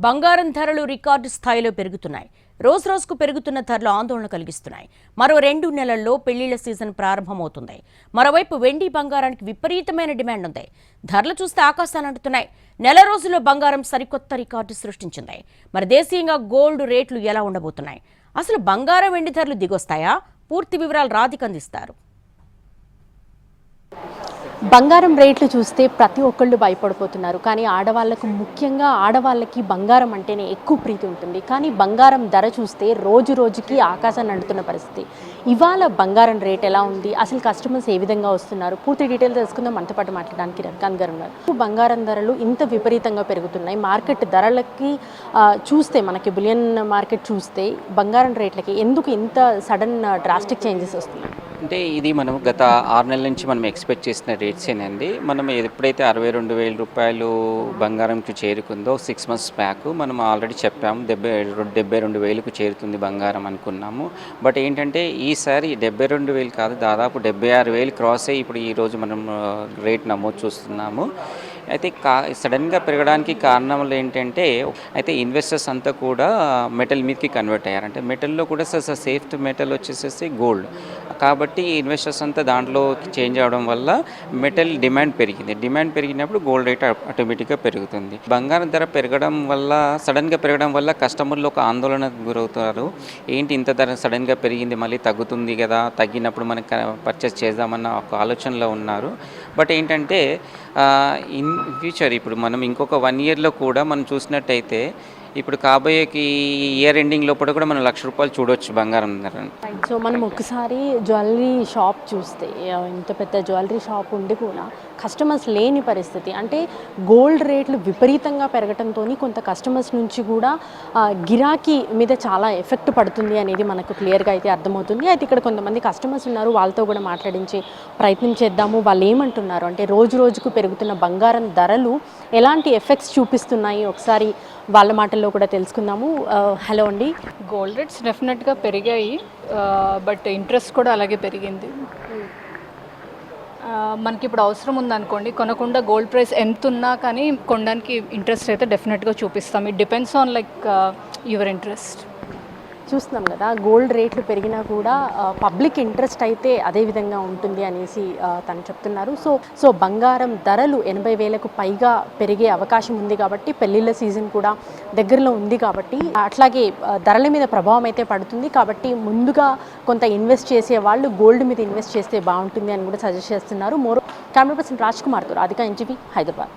బంగారం ధరలు రికార్డు స్థాయిలో పెరుగుతున్నాయి. రోజు రోజుకు పెరుగుతున్న ధరలు ఆందోళన కలిగిస్తున్నాయి. మరో 2 నెలల్లో పెళ్లిళ్ల సీజన్ ప్రారంభమవుతుంది. మరోవైపు వెండి బంగారానికి విపరీతమైన డిమాండ్ ఉంది. ధరలు చూస్తే ఆకాశాన్ని అంటున్నాయి. నెల రోజుల్లో బంగారం సరికొత్త రికార్డు సృష్టించింది. మరి దేశీయంగా గోల్డ్ రేట్లు ఎలా ఉండబోతున్నాయి? అసలు బంగారం వెండి ధరలు దిగొస్తాయా? పూర్తి వివరాలు రాధిక అందిస్తారు. బంగారం రేట్లు చూస్తే ప్రతి ఒక్కళ్ళు భయపడిపోతున్నారు. కానీ ఆడవాళ్ళకు, ముఖ్యంగా ఆడవాళ్ళకి బంగారం అంటేనే ఎక్కువ ప్రీతి ఉంటుంది. కానీ బంగారం ధర చూస్తే రోజు రోజుకి ఆకాశాన్ని అంటున్న పరిస్థితి. ఇవాళ బంగారం రేట్ ఎలా ఉంది, అసలు కస్టమర్స్ ఏ విధంగా వస్తున్నారు, పూర్తి డీటెయిల్ తెలుసుకుందాం. మనతో పాటు మాట్లాడడానికి రకాన్ గారు ఉన్నారు. బంగారం ధరలు ఇంత విపరీతంగా పెరుగుతున్నాయి. మార్కెట్ ధరలకి చూస్తే, మనకి బులియన్ మార్కెట్ చూస్తే బంగారం రేట్లకి ఎందుకు ఇంత సడన్ డ్రాస్టిక్ చేంజెస్ వస్తున్నాయి? అంటే ఇది మనం గత 6 నెలల నుంచి మనం ఎక్స్పెక్ట్ చేసిన రేట్సేనండి. మనం ఎప్పుడైతే 62,000 రూపాయలు బంగారంకి చేరుకుందో 6 మంత్స్ బ్యాక్ మనం ఆల్రెడీ చెప్పాము 72,000కు చేరుతుంది బంగారం అనుకున్నాము. బట్ ఏంటంటే ఈసారి 72,000 కాదు, దాదాపు 76,000 క్రాస్ అయ్యి ఇప్పుడు ఈరోజు మనం రేట్ నమోదు చూస్తున్నాము. అయితే సడన్గా పెరగడానికి కారణాలు ఏంటంటే, అయితే ఇన్వెస్టర్స్ అంతా కూడా మెటల్ మీదకి కన్వర్ట్ అయ్యారు. అంటే మెటల్లో కూడా సేఫ్ట్ మెటల్ వచ్చేసేసి గోల్డ్ కాబట్టి ఇన్వెస్టర్స్ అంతా దాంట్లో చేంజ్ అవ్వడం వల్ల మెటల్ డిమాండ్ పెరిగింది. డిమాండ్ పెరిగినప్పుడు గోల్డ్ రేట్ ఆటోమేటిక్గా పెరుగుతుంది. బంగారం ధర పెరగడం వల్ల, సడన్గా పెరగడం వల్ల కస్టమర్లు ఒక ఆందోళనకు గురవుతారు. ఏంటి ఇంత ధర సడన్గా పెరిగింది, మళ్ళీ తగ్గుతుంది కదా, తగ్గినప్పుడు మనకి పర్చేస్ చేద్దామన్న ఒక ఆలోచనలో ఉన్నారు. బట్ ఏంటంటే ఇన్ ఫ్యూచర్ ఇప్పుడు మనం ఇంకొక 1 ఇయర్లో కూడా మనం చూసినట్టయితే ఇప్పుడు కాబోయే ఇయర్ ఎండింగ్ లోపల కూడా మనం ₹1,00,000 చూడవచ్చు బంగారం ధర. సో మనం ఒకసారి జ్యువెలరీ షాప్ చూస్తే, ఇంత పెద్ద జ్యువెలరీ షాప్ ఉండి కూడా కస్టమర్స్ లేని పరిస్థితి. అంటే గోల్డ్ రేట్లు విపరీతంగా పెరగడంతో కొంత కస్టమర్స్ నుంచి కూడా గిరాకీ మీద చాలా ఎఫెక్ట్ పడుతుంది అనేది మనకు క్లియర్గా అయితే అర్థమవుతుంది. అయితే ఇక్కడ కొంతమంది కస్టమర్స్ ఉన్నారు, వాళ్ళతో కూడా మాట్లాడించే ప్రయత్నం చేద్దాము. వాళ్ళు ఏమంటున్నారు అంటే, రోజు రోజుకు పెరుగుతున్న బంగారం ధరలు ఎలాంటి ఎఫెక్ట్స్ చూపిస్తున్నాయి ఒకసారి వాళ్ళ మాటల్లో కూడా తెలుసుకుందాము. హలో అండి. గోల్డ్ రేట్స్ డెఫినెట్గా పెరిగాయి, బట్ ఇంట్రెస్ట్ కూడా అలాగే పెరిగింది. మనకి ఇప్పుడు అవసరం ఉందనుకోండి, కొనకుండా గోల్డ్ ప్రైస్ ఎంత ఉన్నా కానీ కొనడానికి ఇంట్రెస్ట్ అయితే డెఫినెట్గా చూపిస్తాం. It depends on your interest. చూస్తున్నాం కదా, గోల్డ్ రేట్లు పెరిగినా కూడా పబ్లిక్ ఇంట్రెస్ట్ అయితే అదే విధంగా ఉంటుంది అనేసి తను చెప్తున్నారు. సో బంగారం ధరలు 80,000కు పైగా పెరిగే అవకాశం ఉంది కాబట్టి, పెళ్ళిళ్ళ సీజన్ కూడా దగ్గరలో ఉంది కాబట్టి అట్లాగే ధరల మీద ప్రభావం అయితే పడుతుంది. కాబట్టి ముందుగా కొంత ఇన్వెస్ట్ చేసే వాళ్ళు గోల్డ్ మీద ఇన్వెస్ట్ చేస్తే బాగుంటుంది అని కూడా సజెస్ట్ చేస్తున్నారు. కెమెరా పర్సన్ రాజ్ కుమార్తో రాధిక, NTV, హైదరాబాద్.